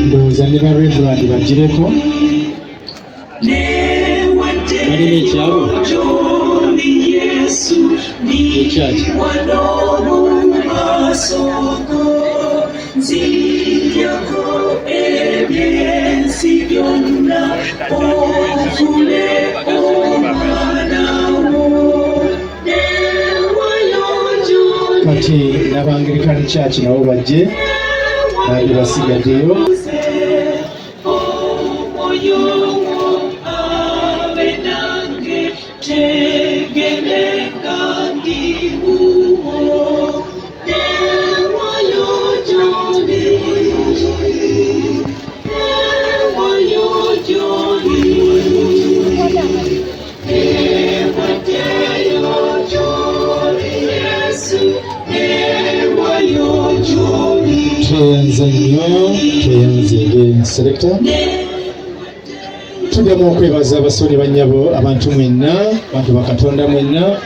Speaker 9: Ndowooza ne ba Reverend bagireko. Balina ekyabo ekyaki kati n'Abanglican Church nabo bajje bali basigaddeyo. Tweyanze nnyo, tweyanze Selector. Tugema okwebaza abasoni bannyabo, abantu mwenna, bantu bakatonda mwenna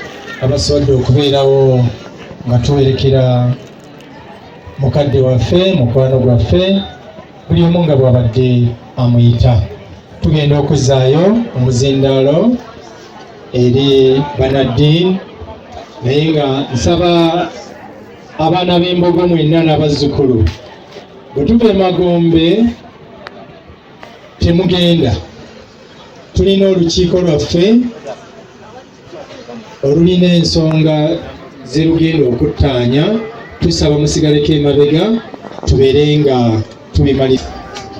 Speaker 9: abasobodde okubeerawo nga tuwerekera mukadde waffe, mukwano gwaffe, buli omu nga bw'abadde amuyita. Tugenda okuzaayo omuzindaalo eri banaddiini, naye nga nsaba abaana b'embogo mwenna n'abazzukulu bwe tuva e Magombe temugenda. Tulina olukiiko lwaffe olulina ensonga ze lugenda okuttaanya. Tusaba musigaleko emabega tubeere nga tubimalira.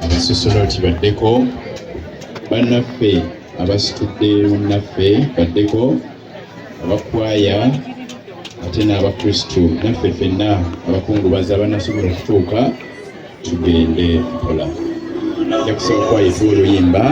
Speaker 14: Abasosoloti baddeko, bannaffe abasitudde munnaffe baddeko, abakwaya ate n'abakristu, naffe ffenna abakungubazi abanasobola okutuuka tugende mpola. Nja kusaba kwayita oluyimba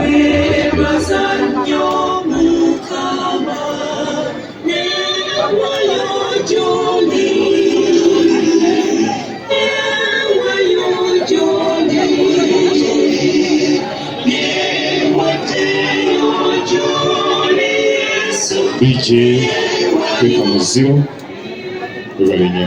Speaker 14: BG kweka muziro webalenye.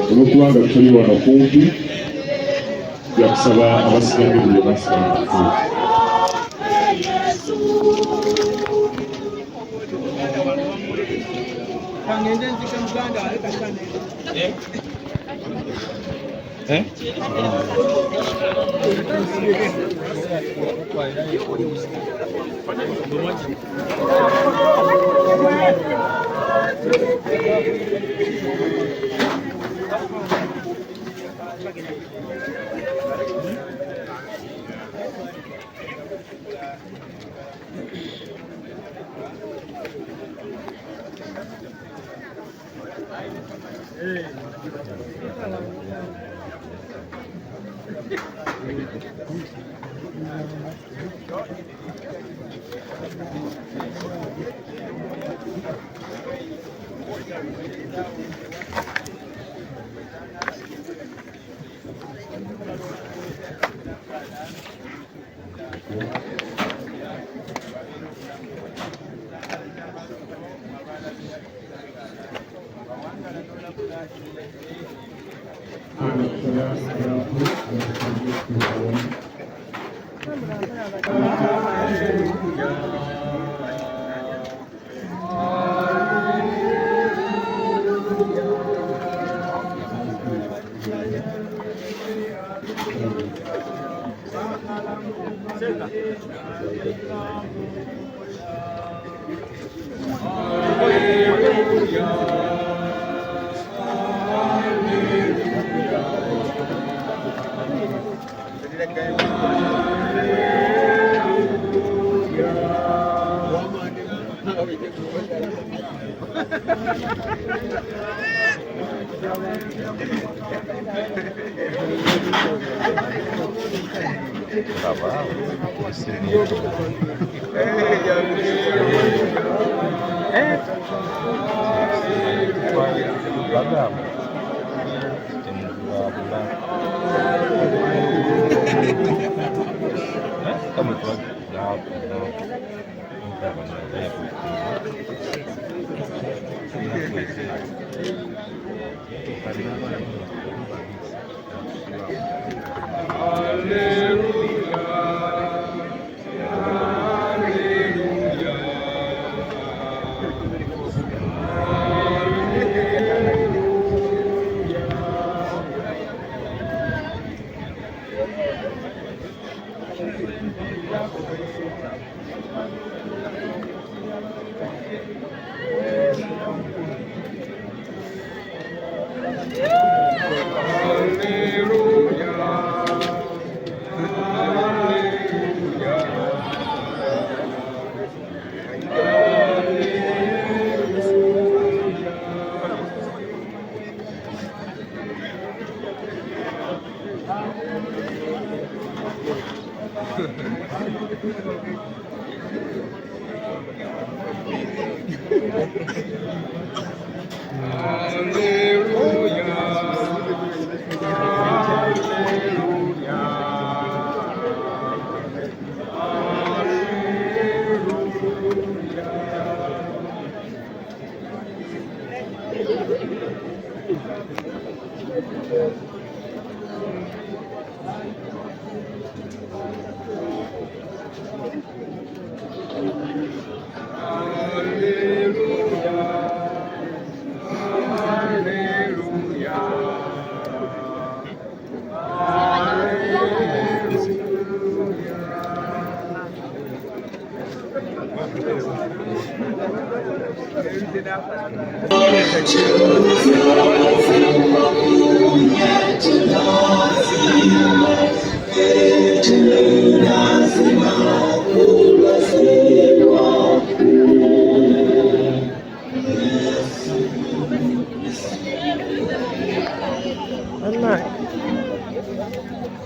Speaker 13: olwokubanga tuli wano kumpi yakusaba abasigamire basaba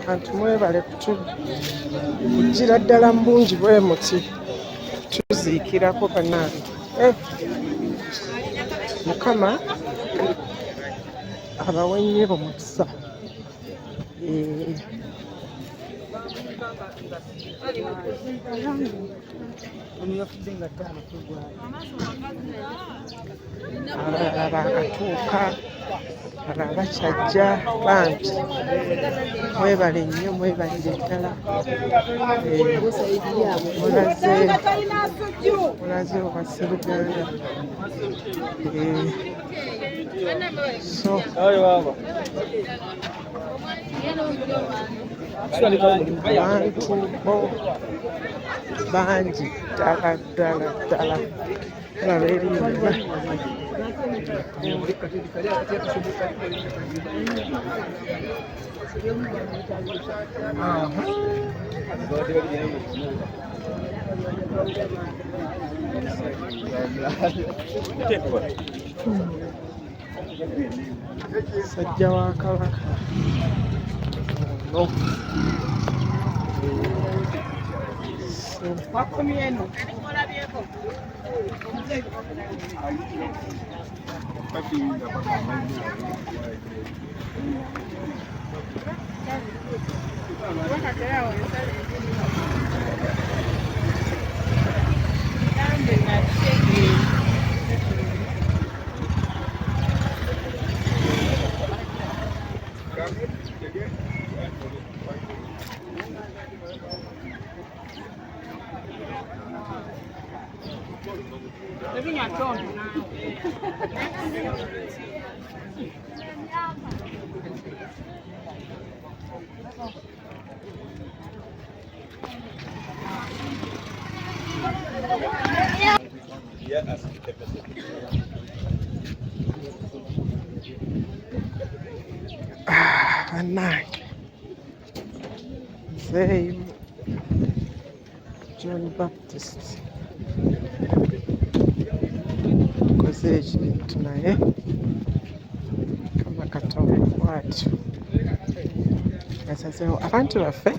Speaker 3: Abantu mwebale kugira ddala mu bungi bwe muti tuziikirako bannange. Mukama abawe nnyo omukisa. abalala baakatuuka abalala bakyajja bangi mwebale nnyo mwebalire ddala mulaze obaseruganda so abantu bo bangi ddala ddala ddala olaba erimba sajja wa kabaka ono bannange nzeeyo John Baptist koze ekintu naye kama Katonda bw'atyo yasazeewo abantu baffe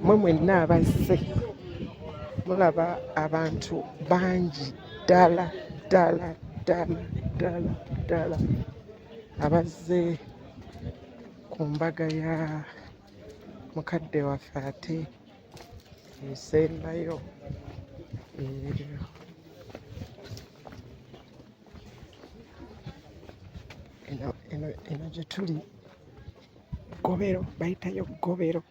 Speaker 3: mwe mwenna abazze mulaba abantu bangi ddala ddala ddala ddala ddala abazze ku mbaga ya mukadde waffe ate esembayo eno gye tuli Gobero, bayitayo Gobero,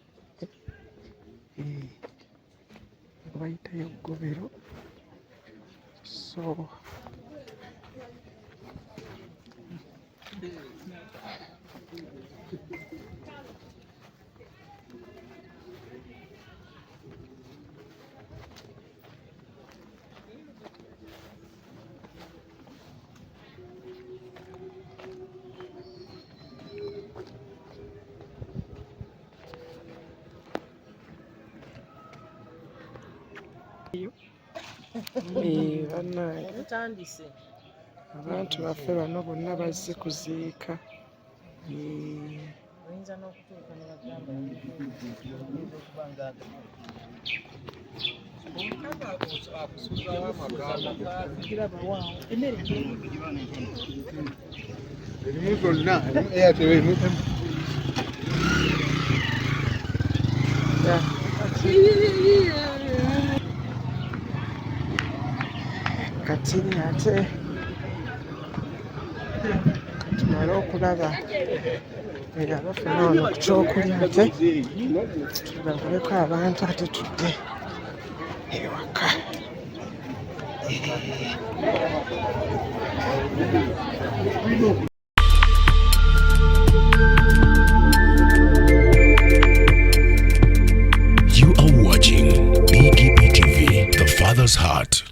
Speaker 3: bayitayo Gobero. So abantu baffe bano bonna bazze kuziika kati ate tumale okulaba abafuna wano ku kyokulya ate tulabuleko abantu ate tudde ewaka.
Speaker 6: You are watching BGPtv, the Father's Heart.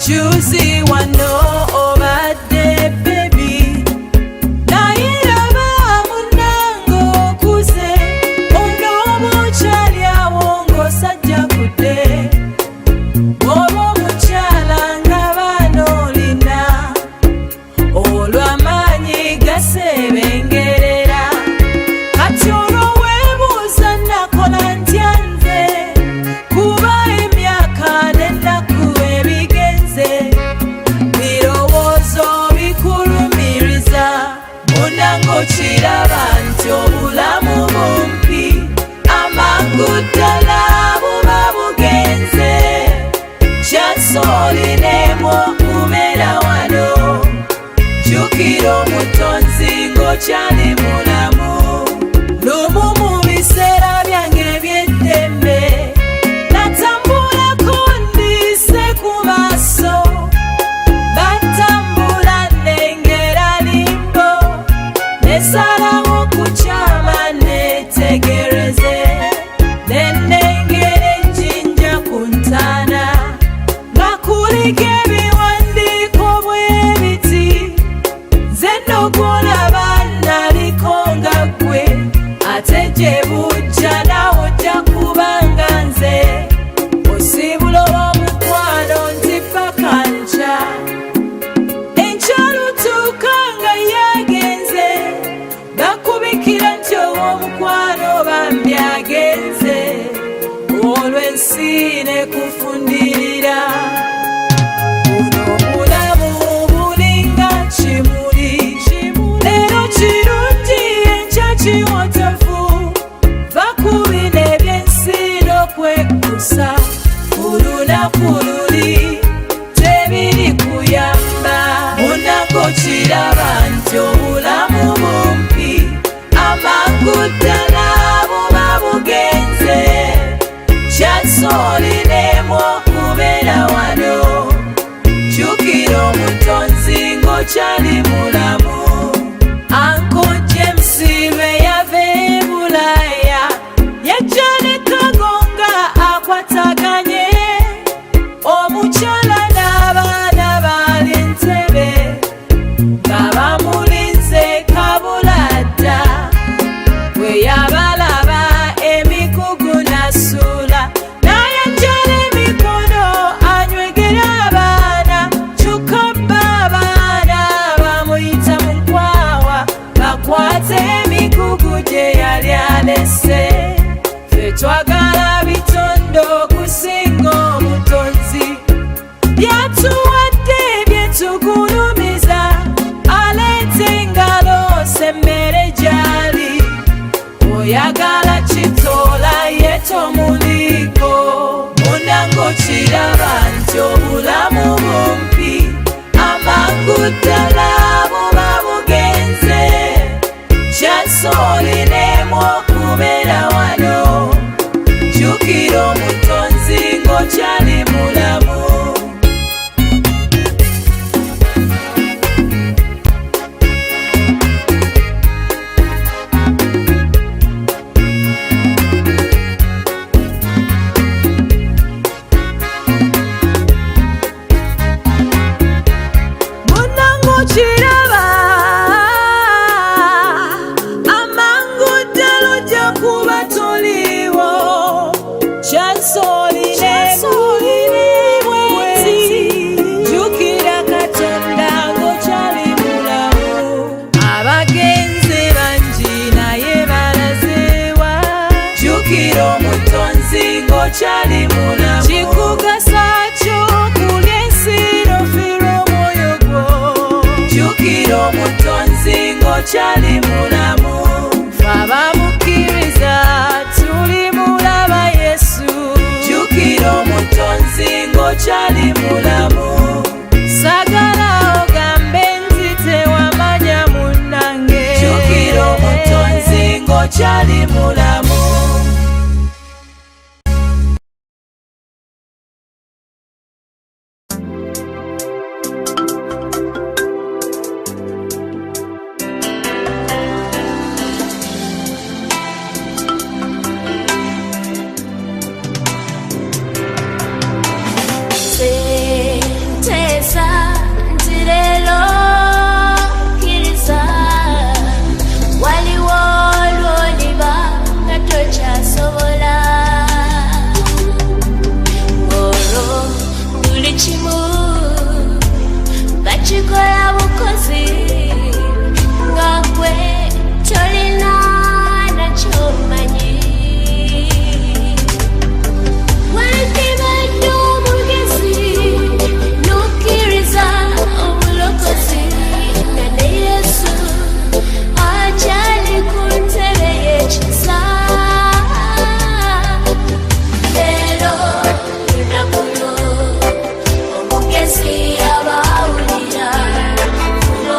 Speaker 11: Choosy one no over the baby. Nairaba munango kuze ono muchalya wongo sajja kude. Obo muchala ngabano lina olwamanyi gasebenge. ng'okyali mulamu. Lumu mu biseera byange eby'eddembe natambulako ndiise ku maaso, batambula nnengera limbo, nesalawo kukyama neetegereze, ne nnengera ejjinja ku ntaana nga kuliko ebiwandiiko bw'ebiti, nze n'ogwolaba naliko nga ggwe, ate gye bujja naawe ojja kubanga nze, osibula ow'omukwano nti paka nkya, enkyalutuuka nga yagenze, bakubikira nti ow'omukwano bambi agenze, olw'ensi ne kufundirira. Buno obulamu bulinga kimuli, leero kirungi enkya kiwotovu, bakubina eby'ensi n'okwekusa, olunaku luli tebiri kuyamba. Munango kiraba nti obulamu bumpi, amangu ddala buba bugenze, kyansooliremu okubeera wano, jjukira omutonzi ng'okyali mulamu. Uncle James lwe yava e Bulaaya, yajja ne kagonga akwataganye, omukyala n'abaana baali Entebbe nga bamulinze Kabuladda, bwe yabalaba emikugu nasuula, n'ayanjala emikono anywegera abaana, kyokka bba abaana bamuyita mu nkwawa bakwate emikugu gye yali alese. Ffe twagala bitondo okusinga omutonzi, byatuwadde byetugulumiza, aleeta engalo semmere gy'ali, oyagala kitoola ye tomuliiko. Munango kiraba nti obulamu bumpi, amangu ddala buba bugenze, kyansooliremu okubeera wano, jjukira omutonzi ng'okyali mulamu. Munango kiraba amangu ddala ojja kuba toliiwo, kyansooliremu bweti, jjukira Katonda ng'okyali mulamu. Abagenze bangi naye balazeewa, jjukira omutonzi ng'okyali mulamu. Kikugasa kyo okulya ensi n'ofiirwa omwoyo gwo, jjukira omutonzi ng'okyali mulamu. Ffe abamukkiriza tuli mulaba Yesu, jjukira omutonzi ng'okyali mulamu. Sagala ogambe nti tewamanya munnange, jjukira omutonzi ng'okyali mulamu.
Speaker 15: Sentesa nti leero kkiriza, waliwo lw'oliba nga tokyasobola, olwo buli kimu bakikola bukozi, nga ggwe tolina nakyomanyi. Wandibadde omugezi n'okkiriza obulokozi, nga ne Yesu akyali ku ntebe y'ekisa. Leero lunaku lwo omugezi abaawulira, funa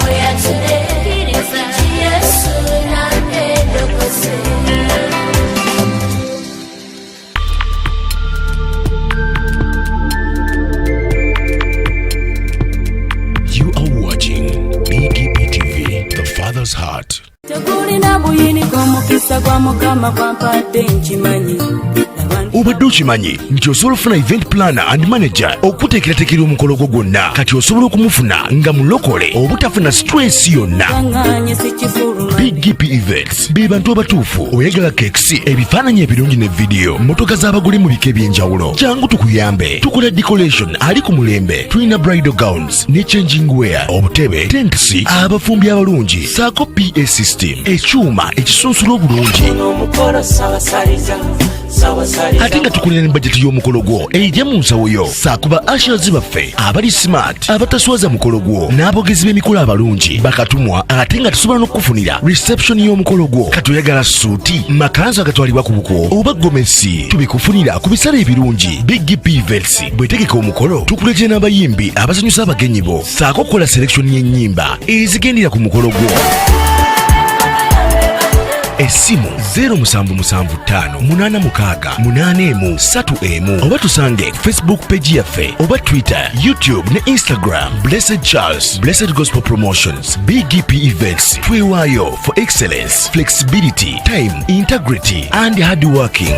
Speaker 15: oya turekiriza Yesu namendokose.
Speaker 6: You are watching BGPtv, the Father's Heart.
Speaker 11: Tekulina buyini kw'omukisa gwa Mukama gwampadde nkimanyi.
Speaker 6: Obadde okimanyi nti osobola ofuna event planner and manager okuteekerateekera omukolo gwo gwonna kati osobola okumufuna nga mulokole obutafuna stress yonna. BGPevents be bantu abatuufu oyagala kekisi ebifaananyi ebirungi ne vidiyo motoka z'abagole mu bika eby'enjawulo jangu tukuyambe tukola decoration ali ku mulembe tulina bridal gowns ne changing wear obutebe tentsi abafumbi abalungi saako PA system ekyuma ekisunsula obulungi ate nga tukulira ne bajeti y'omukolo gwo ejja mu nsawo yo saakuba ashers baffe abali smart abataswaza mukolo gwo n'abogezi b'emikolo abalungi bakatumwa ate nga tusobola n'okukufunira reception y'omukolo gwo katoyagala suuti makanzu agatwalibwa ku buko oba gomesi tubikufunira ku bisale ebirungi BGPevents bwetegeka omukolo tukuletera n'abayimbi abasanyusa abagenyi bo saako okukola selection y'ennyimba ezigendera ku mukolo gwo. Esimu 07758683 oba tusange Facebook page yaffe oba Twitter, YouTube ne Instagram. Blessed Charles, Blessed Gospel Promotions, BGPevents. Twewaayo for excellence, flexibility, time, integrity and hard working.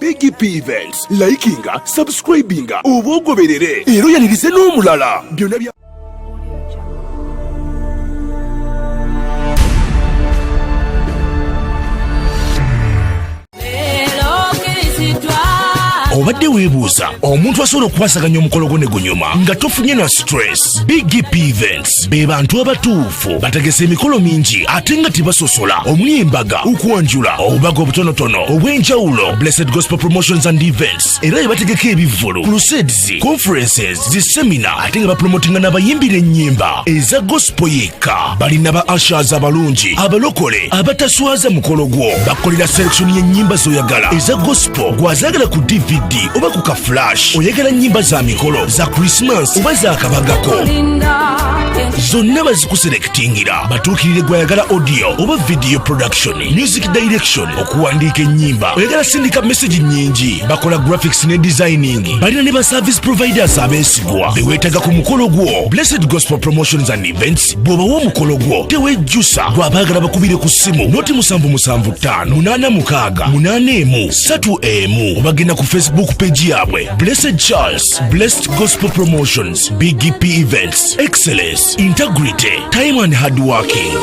Speaker 6: BGPevents, likinga, subscribinga, oba ogoberere era oyanirize n'omulala byonna bya obadde weebuuza omuntu asobola okukwasaganya omukolo gwo ne gunyuma nga tofunye na stress. BGPevents be bantu abatuufu bategesa emikolo mingi ate nga tebasosola omuli embaga okwanjula obubaga obutonotono obw'enjawulo. Blessed Gospel Promotions and Events era ebategeka ebivvulu crusades, conferences, zisemina ate nga bapromotinga n'abayimbira ennyimba eza gospel yekka. Balina ba ushers abalungi abalokole abataswaza mukolo gwo bakolera selection y'ennyimba z'oyagala eza gospel gwazagala ku DVD oba ku ka flash oyagala nnyimba za mikolo za Christmas oba za kabagako zonna bazikuselektingira batuukirire gwayagala audio oba video production, music direction, okuwandiika ennyimba oyagala sindika message nnyingi bakola graphics ne designing. Balina ne ba service providers abeesigwa beweetaga ku mukolo gwo. Blessed Gospel Promotions and Events bw'obawa omukolo gwo tewejjusa gwabaagala bakubire ku ssimu noti 7758681 obagenda ku Facebook page yabwe Blessed Charles, Blessed Gospel Promotions, BGPevents, excellence, integrity, time and hard working.